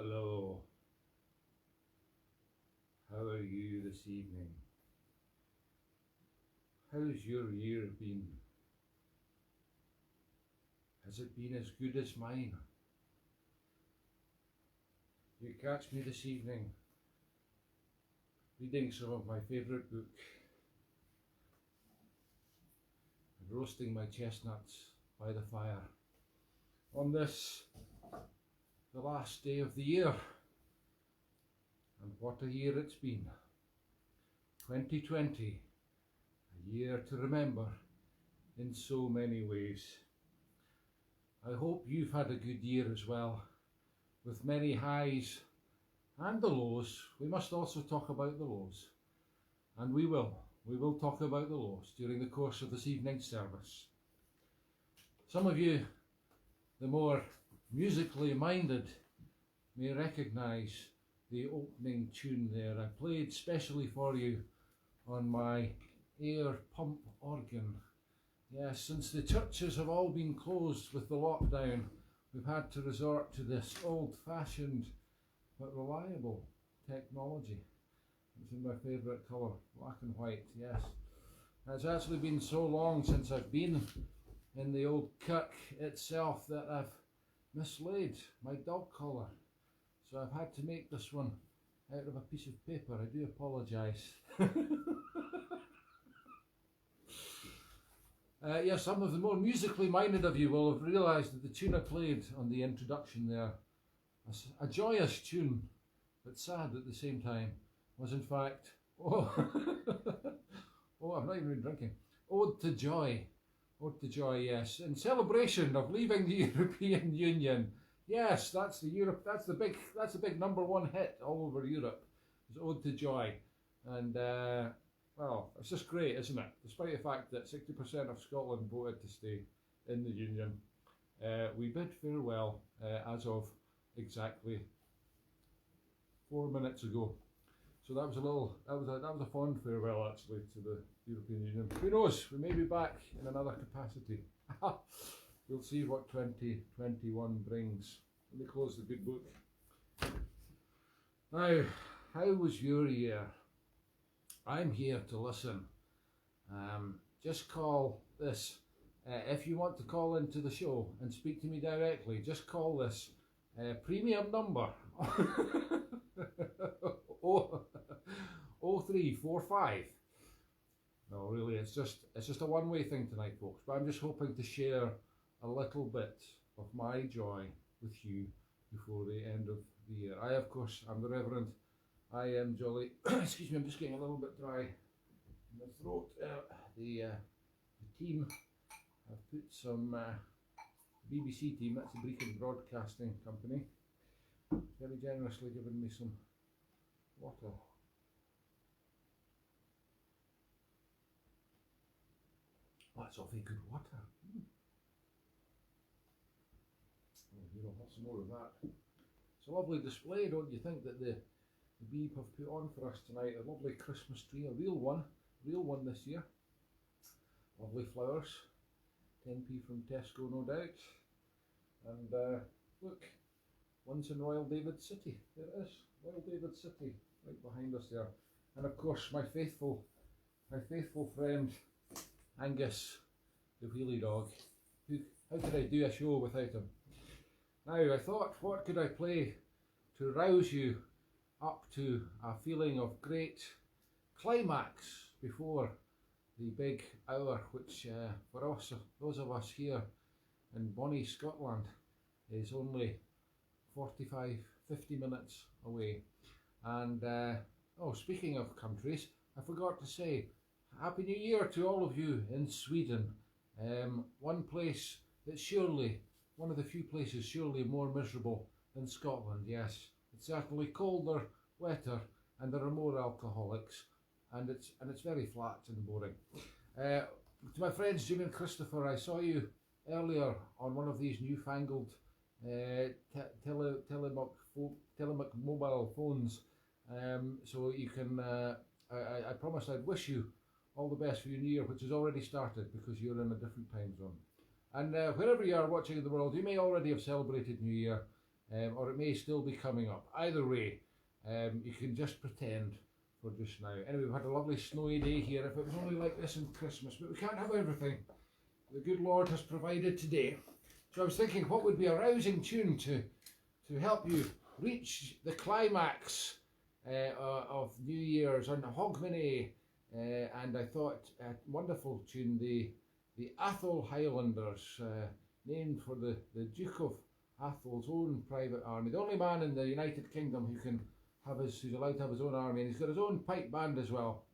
Hello, how are you this evening? How's your year been? Has it been as good as mine? You catch me this evening reading some of my favourite book and roasting my chestnuts by the fire on this, the last day of the year. And what a year it's been. 2020, a year to remember in so many ways. I hope you've had a good year as well, with many highs and the lows. We must also talk about the lows, and we will talk about the lows during the course of this evening's service. Some of you, the more musically minded, may recognise the opening tune there. I played specially for you on my air pump organ. Yes, since the churches have all been closed with the lockdown, we've had to resort to this old-fashioned but reliable technology. It's in my favourite colour, black and white, yes. It's actually been so long since I've been in the old kirk itself that I've mislaid my dog collar. So I've had to make this one out of a piece of paper. I do apologise. Yes, some of the more musically minded of you will have realised that the tune I played on the introduction there, a joyous tune, but sad at the same time, was in fact, I'm not even been drinking, Ode to Joy. Ode to Joy, yes, in celebration of leaving the European Union. Yes, that's the big number one hit all over Europe. It's Ode to Joy, and well, it's just great, isn't it? Despite the fact that 60% of Scotland voted to stay in the Union, we bid farewell as of exactly 4 minutes ago. So that was a fond farewell actually to the European Union. Who knows? We may be back in another capacity. We'll see what 2021 brings. Let me close the good book. Now, how was your year? I'm here to listen. Just call this, if you want to call into the show and speak to me directly, just call this premium number 0345. No, really, it's just a one-way thing tonight, folks. But I'm just hoping to share a little bit of my joy with you before the end of the year. Of course, I'm the Reverend I M Jolly. Excuse me, I'm just getting a little bit dry in the throat. The team have put some BBC team, that's the Brechin Broadcasting Company, very generously given me some water. Oh, that's awfully good water. Oh, you'll have some more of that. It's a lovely display, don't you think, that the Beeb have put on for us tonight? A lovely Christmas tree, a real one this year. Lovely flowers, 10p from Tesco, no doubt. And look, one's in Royal David City. There it is, Royal David City, right behind us there. And of course, my faithful friend Angus, the wheelie dog. How could I do a show without him? Now, I thought, what could I play to rouse you up to a feeling of great climax before the big hour, which for us, those of us here in bonny Scotland, is only 45, 50 minutes away. And speaking of countries, I forgot to say Happy New Year to all of you in Sweden. One place that's surely, one of the few places surely more miserable than Scotland, yes. It's certainly colder, wetter, and there are more alcoholics, and it's very flat and boring. To my friends Jim and Christopher, I saw you earlier on one of these newfangled telemac mobile phones, so you can, I promised I'd wish you all the best for your New Year, which has already started because you're in a different time zone. And wherever you are watching in the world, you may already have celebrated New Year. or it may still be coming up. Either way, you can just pretend for just now. Anyway, we've had a lovely snowy day here. If it was only like this in Christmas, but we can't have everything the good Lord has provided today. So I was thinking, what would be a rousing tune to help you reach the climax of New Year's on Hogmanay, and I thought a wonderful tune, the Atholl Highlanders, named for the Duke of Atholl's own private army, the only man in the United Kingdom who's allowed to have his own army, and he's got his own pipe band as well.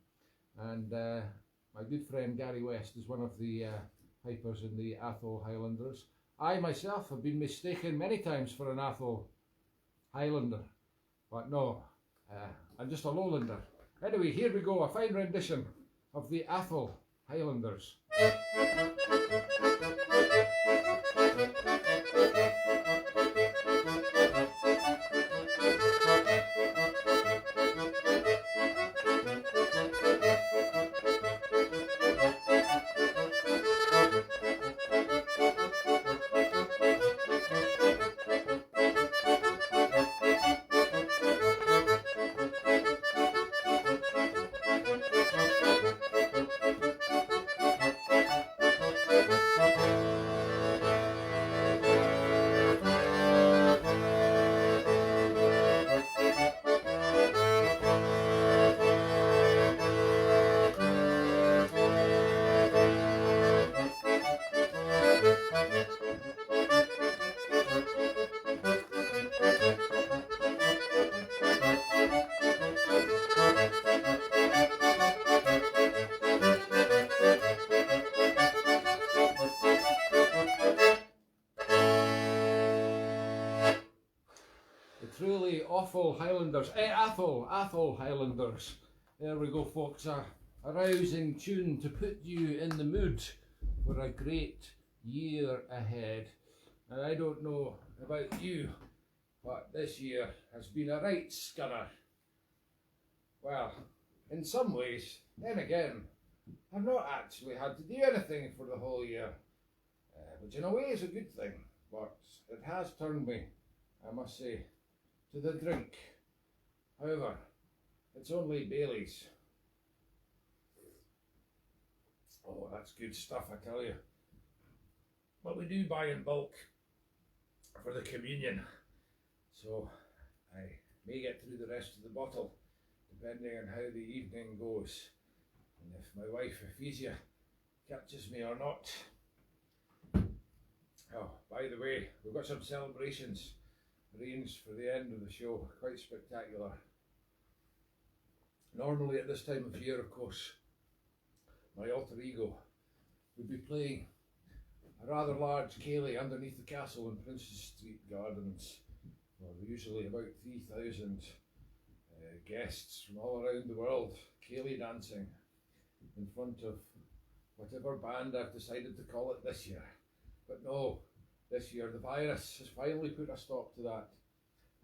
And my good friend Gary West is one of the pipers in the Atholl Highlanders. I myself have been mistaken many times for an Atholl Highlander, but no, I'm just a lowlander. Anyway, here we go, a fine rendition of the Atholl Highlanders. Truly awful Highlanders, Atholl Highlanders. There we go, folks, a rousing tune to put you in the mood for a great year ahead. And I don't know about you, but this year has been a right scunner. Well, in some ways, then again, I've not actually had to do anything for the whole year, which in a way is a good thing, but it has turned me, I must say, to the drink. However, it's only Bailey's. Oh, that's good stuff, I tell you. But we do buy in bulk for the communion, so I may get through the rest of the bottle, depending on how the evening goes, and if my wife Ephesia catches me or not. Oh, by the way, we've got some celebrations arranged for the end of the show, quite spectacular. Normally at this time of year, of course, my alter ego would be playing a rather large ceilidh underneath the castle in Princess Street Gardens. Well, usually about 3,000 guests from all around the world, ceilidh dancing in front of whatever band I've decided to call it this year. But no, this year the virus has finally put a stop to that,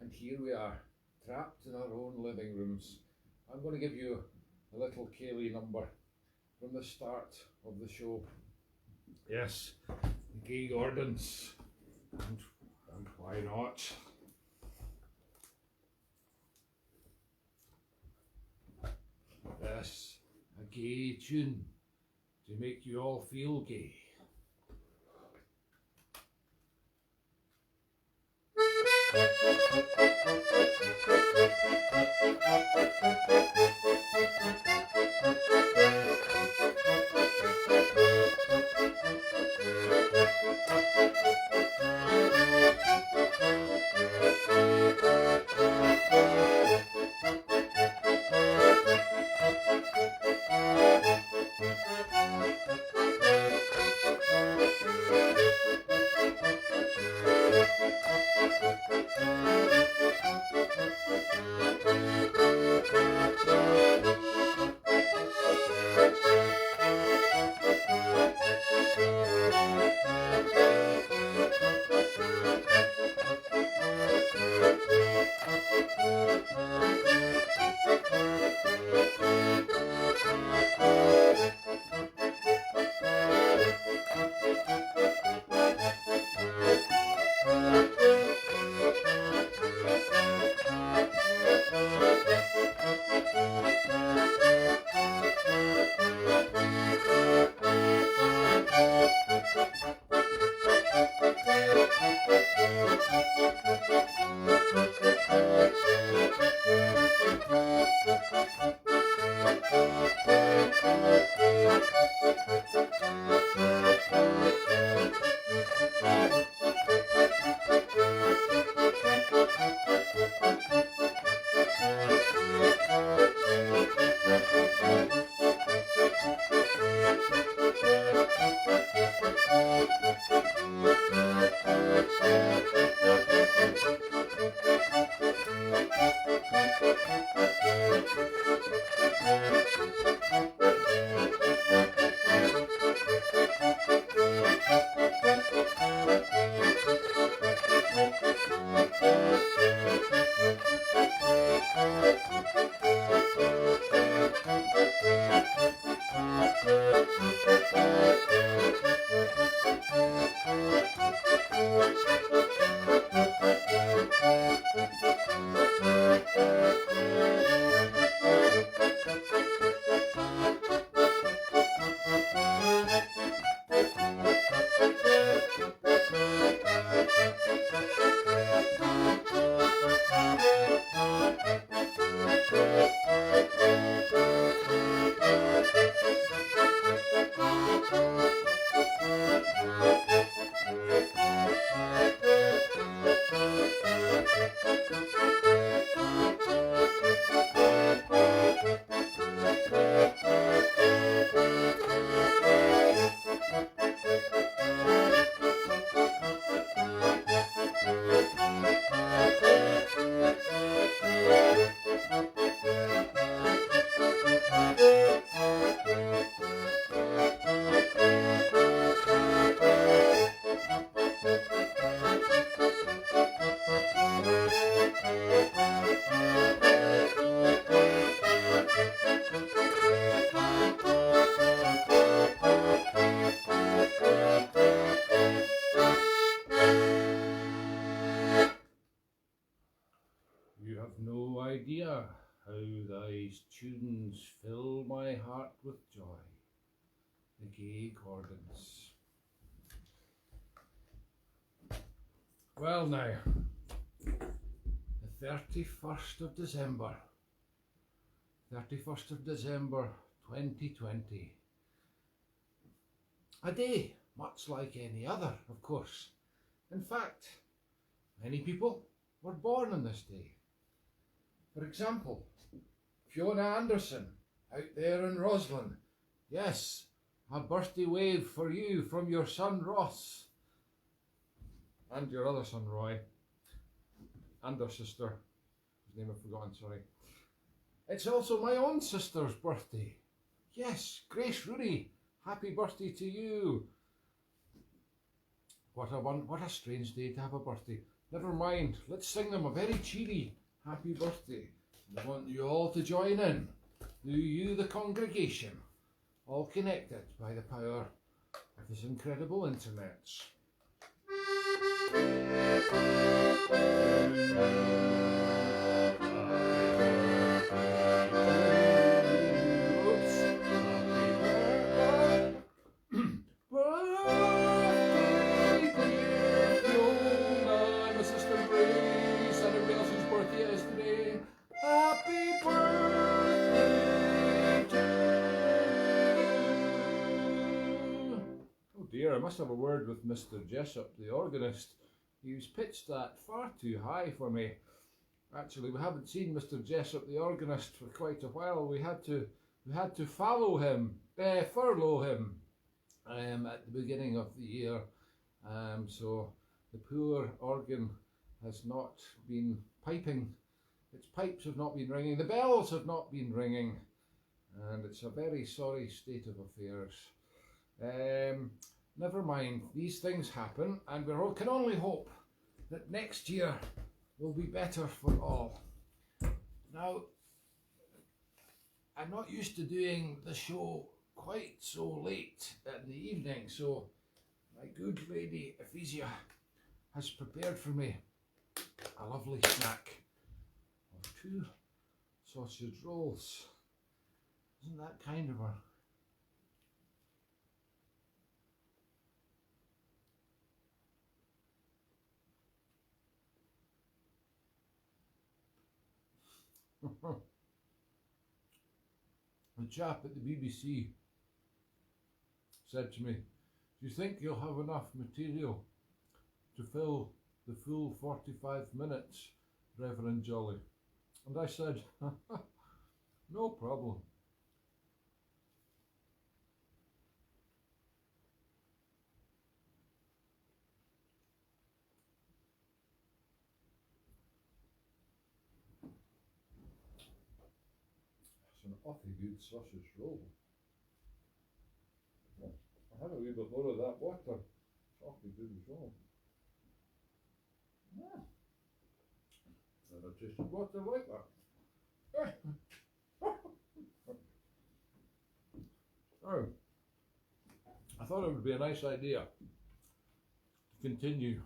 and here we are, trapped in our own living rooms. I'm going to give you a little ceilidh number from the start of the show. Yes, the Gay Gordons, and why not? Yes, a gay tune to make you all feel gay. idea how thy tunes fill my heart with joy, the gay accordance. Well now, the 31st of December, 2020. A day much like any other, of course. In fact, many people were born on this day. For example, Fiona Anderson, out there in Roslin. Yes, a birthday wave for you from your son Ross. And your other son Roy. And her sister, whose name I've forgotten, sorry. It's also my own sister's birthday. Yes, Grace Rooney, happy birthday to you. What a strange day to have a birthday. Never mind, let's sing them a very cheery happy birthday. I want you all to join in. Do you, the congregation, all connected by the power of this incredible internet. I must have a word with Mr. Jessup, the organist. He was pitched that far too high for me. Actually, we haven't seen Mr. Jessup, the organist, for quite a while. We had to furlough him at the beginning of the year. So the poor organ has not been piping. Its pipes have not been ringing. The bells have not been ringing, and it's a very sorry state of affairs. Never mind, these things happen, and we can only hope that next year will be better for all. Now, I'm not used to doing the show quite so late in the evening, so my good lady Ephesia has prepared for me a lovely snack of 2 sausage rolls. Isn't that kind of her? The chap at the BBC said to me, "Do you think you'll have enough material to fill the full 45 minutes, Reverend Jolly?" And I said, "No problem." It's an awfully good sausage roll. I had a wee bit more of that water. It's awfully good as well. Yeah. Never tasted water like that. Oh, I thought it would be a nice idea to continue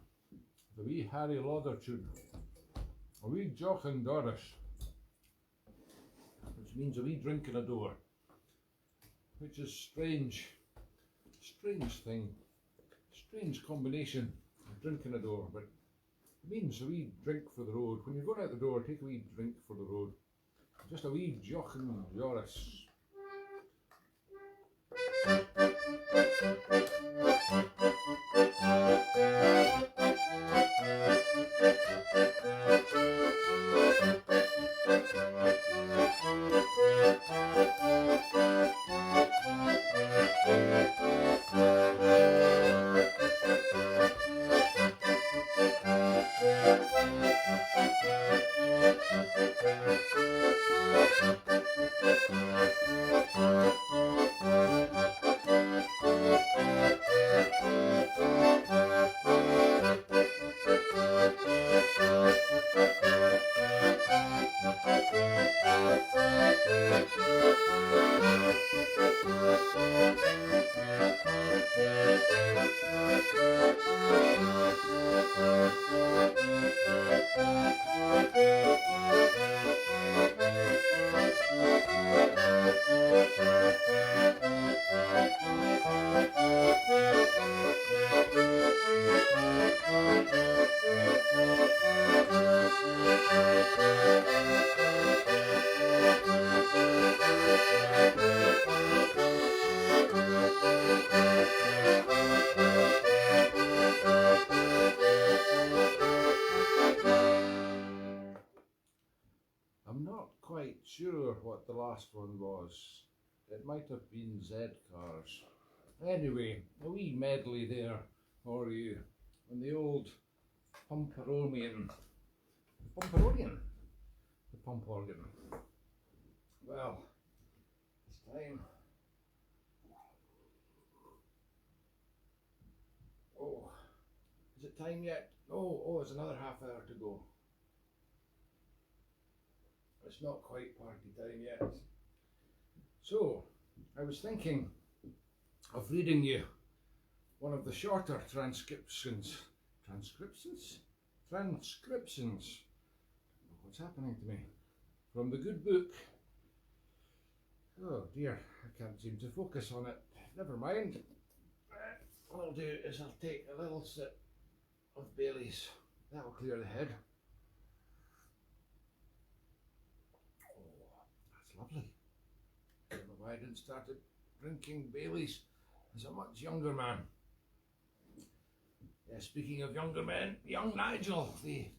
the wee Harry Lauder tune, a wee Jock and Doris, which means a wee drink in a door, which is strange thing, strange combination of drink in a door, but it means a wee drink for the road. When you're going out the door, take a wee drink for the road. Just a wee Jock and Doris. sure what the last one was. It might have been Z Cars. Anyway, a wee medley there for you on the old Pumperonian. Pumperonian? The pump organ. Well, it's time. Oh, is it time yet? Oh, it's another half hour to go. It's not quite party time yet. So, I was thinking of reading you one of the shorter transcriptions. What's happening to me? From the good book. Oh dear, I can't seem to focus on it. Never mind. What I'll do is I'll take a little sip of Bailey's. That'll clear the head. Oh, that's lovely. I don't know why I didn't start drinking Bailey's as a much younger man. Speaking of younger men, young Nigel, the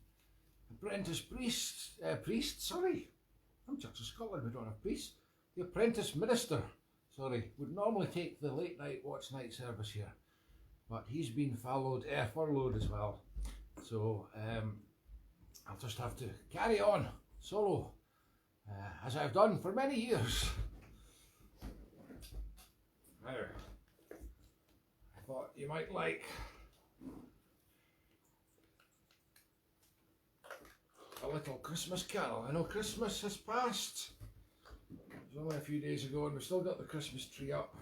apprentice priest, I'm Church of Scotland, we don't have priests. The apprentice minister, would normally take the late night watch night service here, but he's been furloughed as well. So I'll just have to carry on solo, as I've done for many years. Now, I thought you might like a little Christmas carol. I know Christmas has passed. It was only a few days ago and we've still got the Christmas tree up.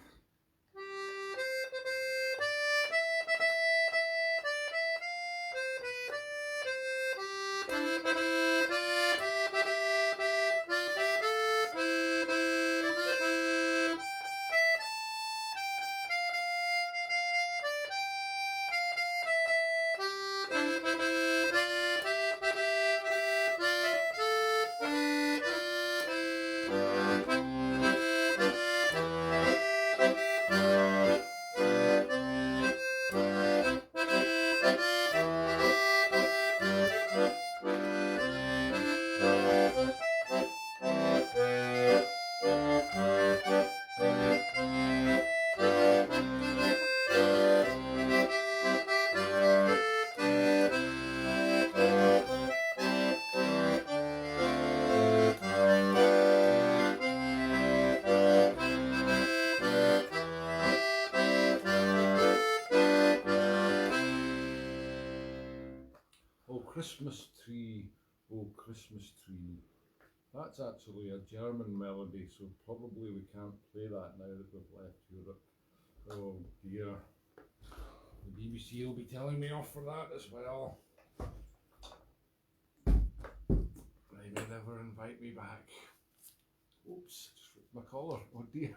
Christmas tree, oh Christmas tree. That's actually a German melody, so probably we can't play that now that we've left Europe. Oh dear. The BBC will be telling me off for that as well. They may never invite me back. Oops, just ripped my collar. Oh dear.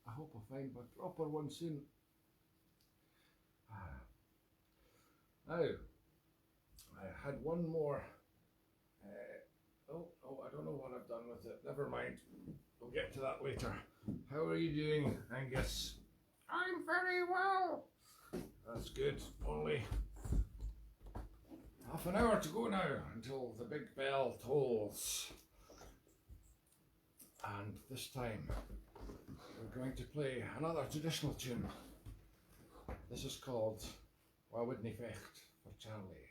I hope I find my proper one soon. Now, I had one more. I don't know what I've done with it. Never mind. We'll get to that later. How are you doing, Angus? I'm very well. That's good. Only half an hour to go now until the big bell tolls. And this time, we're going to play another traditional tune. This is called Why Wouldn't He Fecht for Charlie.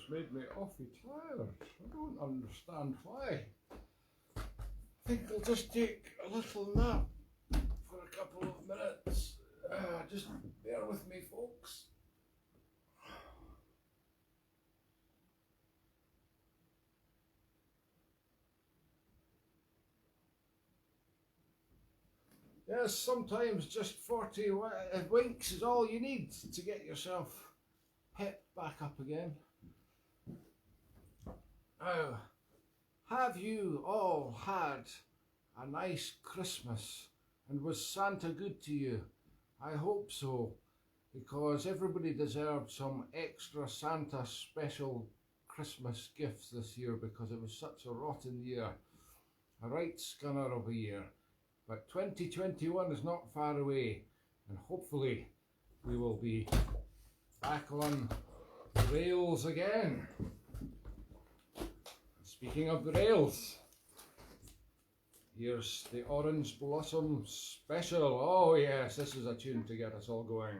It's made me awfully tired. I don't understand why. I think I'll just take a little nap for a couple of minutes. Just bear with me, folks. Yes, sometimes just 40 winks is all you need to get yourself pepped back up again. Now, have you all had a nice Christmas? And was Santa good to you? I hope so, because everybody deserved some extra Santa special Christmas gifts this year because it was such a rotten year. A right scunner of a year. But 2021 is not far away, and hopefully we will be back on the rails again. Speaking of the rails, here's the Orange Blossom Special. Oh yes, this is a tune to get us all going.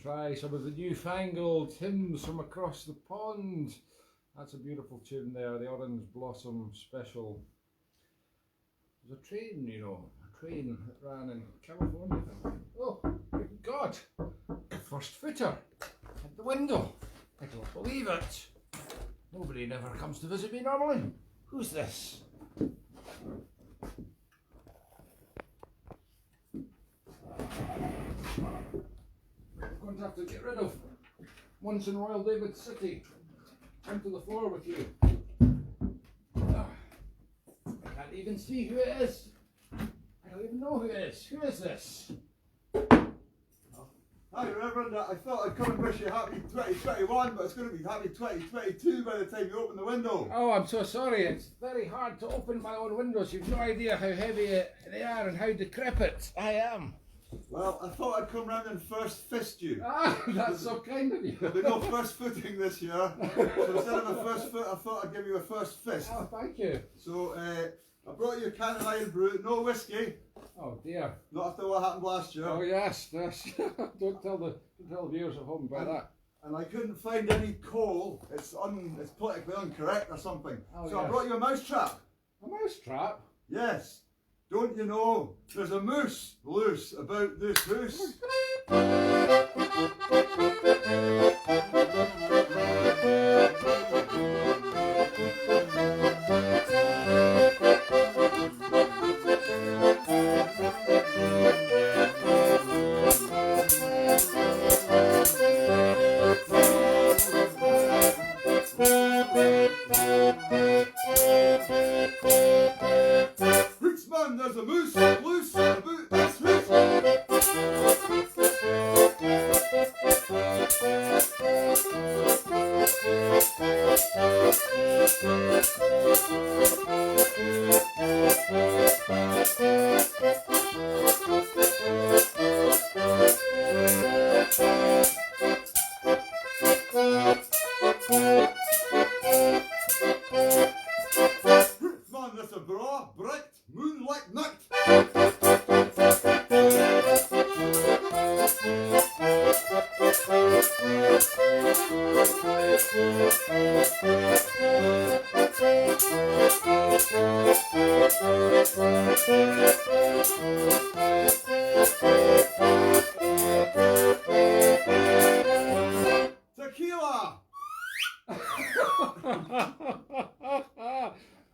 Try some of the newfangled hymns from across the pond. That's a beautiful tune there, the Orange Blossom Special. There's a train, you know, a train that ran in California. Oh, good God! First footer at the window. I don't believe it. Nobody never comes to visit me normally. Who's this? Going to have to get rid of once in Royal David City. Onto the floor with you. I can't even see who it is. I don't even know who it is. Who is this? Hi Reverend, I thought I'd come and wish you happy 2021, but it's going to be happy 2022 by the time you open the window. Oh, I'm so sorry. It's very hard to open my own windows. You've no idea how heavy they are and how decrepit I am. Well, I thought I'd come round and first fist you. Ah, that's so kind of you. There'll be no first footing this year. So instead of a first foot, I thought I'd give you a first fist. Oh, thank you. So I brought you a can of Iron Brew, no whiskey. Oh dear. Not after what happened last year. Oh yes. Don't tell the viewers at home about that. And I couldn't find any coal. It's politically incorrect or something. Oh, so yes. I brought you a mouse trap. A mouse trap? Yes. Don't you know there's a moose loose about this house? There's a moose loose about this house. Tequila!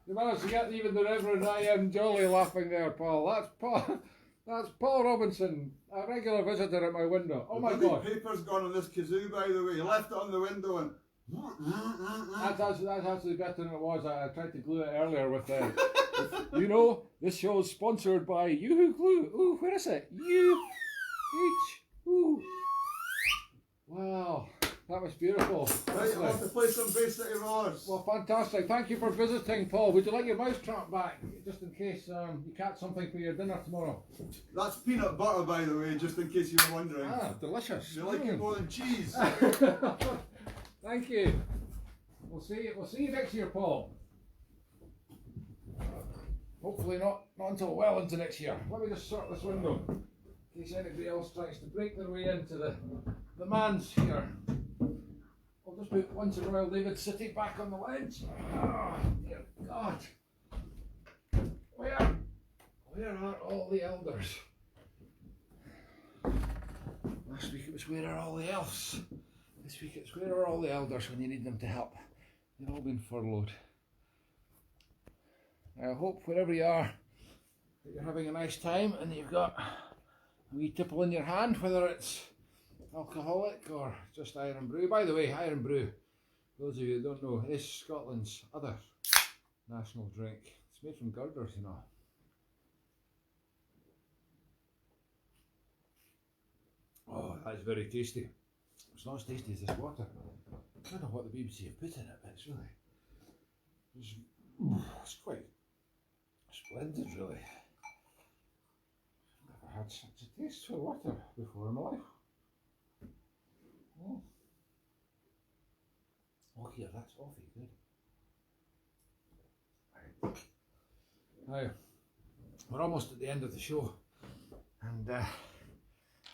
You managed to get even the Reverend I M Jolly laughing there, Paul. That's Paul Robinson, a regular visitor at my window. Oh my God! The paper's gone on this kazoo, by the way. He left it on the window and. That's actually better than it was. I tried to glue it earlier with you know, this show is sponsored by Yoo-Hoo Glue. Ooh, where is it? Ooh. Wow, that was beautiful. Right, I'll have to play some Bay City Rollers. Well, fantastic. Thank you for visiting, Paul. Would you like your mousetrap back, just in case you catch something for your dinner tomorrow? That's peanut butter, by the way, just in case you were wondering. Ah, delicious. You like it more than cheese? Thank you. We'll see you next year, Paul. Hopefully not until well into next year. Let me just sort this window in case anybody else tries to break their way into the man's here. I'll just put Once in Royal David City back on the ledge. Oh, dear God. Where are all the elders? Last week it was where are all the elves? This week it's where are all the elders when you need them to help? They've all been furloughed. I hope wherever you are that you're having a nice time and that you've got a wee tipple in your hand, whether it's alcoholic or just Iron Brew. By the way, Iron Brew, those of you who don't know, is Scotland's other national drink. It's made from girders, you know. Oh, that's very tasty. It's not as tasty as this water. I don't know what the BBC have put in it, but it's quite splendid, really. I've never had such a taste for water before in my life. Oh here, that's awfully good. Right. Now, we're almost at the end of the show, and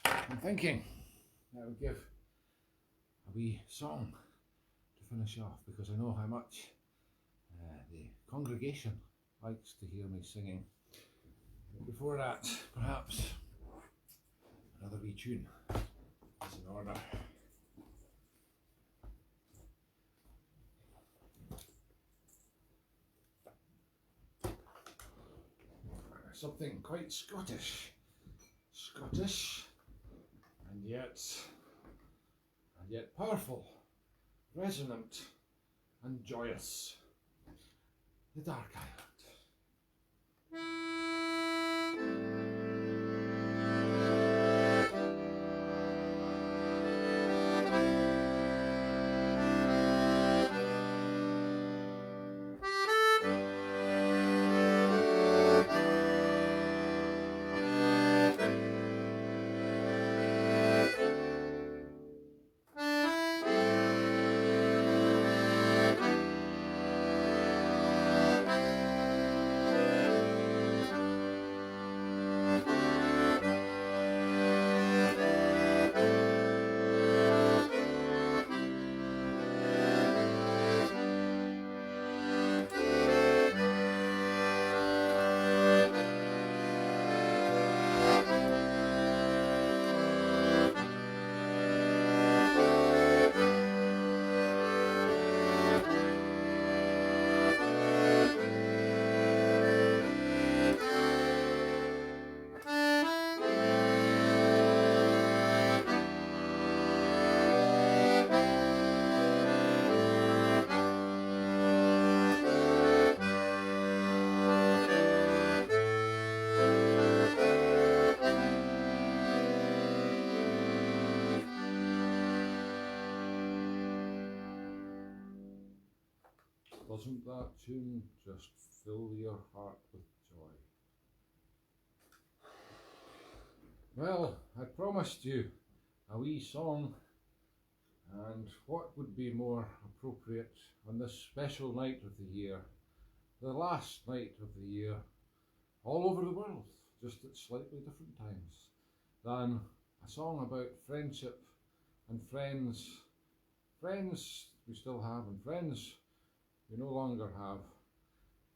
I'm thinking I would give a wee song to finish off, because I know how much the congregation likes to hear me singing. But before that, perhaps another wee tune is in order. Something quite Scottish, and yet powerful, resonant, and joyous. The Dark Island. Doesn't that tune just fill your heart with joy? Well, I promised you a wee song, and what would be more appropriate on this special night of the year, the last night of the year, all over the world, just at slightly different times, than a song about friendship and friends we still have and friends we no longer have,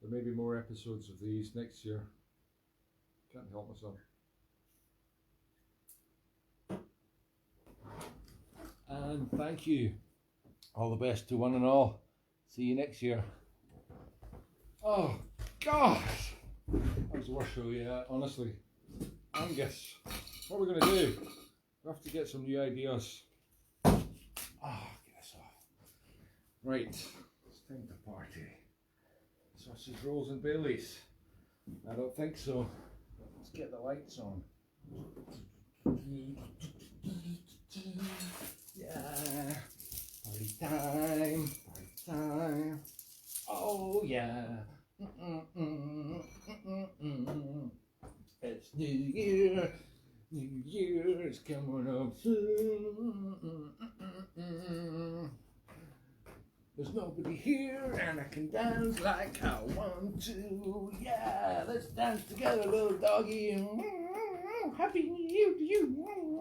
there may be more episodes of these next year. Can't help myself. And thank you. All the best to one and all. See you next year. Oh, gosh! That was the worst show yet, honestly. Angus, what are we going to do? We have to get some new ideas. Get us off. Right, it's time to party. Sausage rolls and Baileys? I don't think so. Let's get the lights on. Yeah, party time, party time. Oh yeah. It's New Year. New Year is coming up soon. There's nobody here and I can dance like I want to. Yeah, let's dance together, little doggy. Happy New Year to you.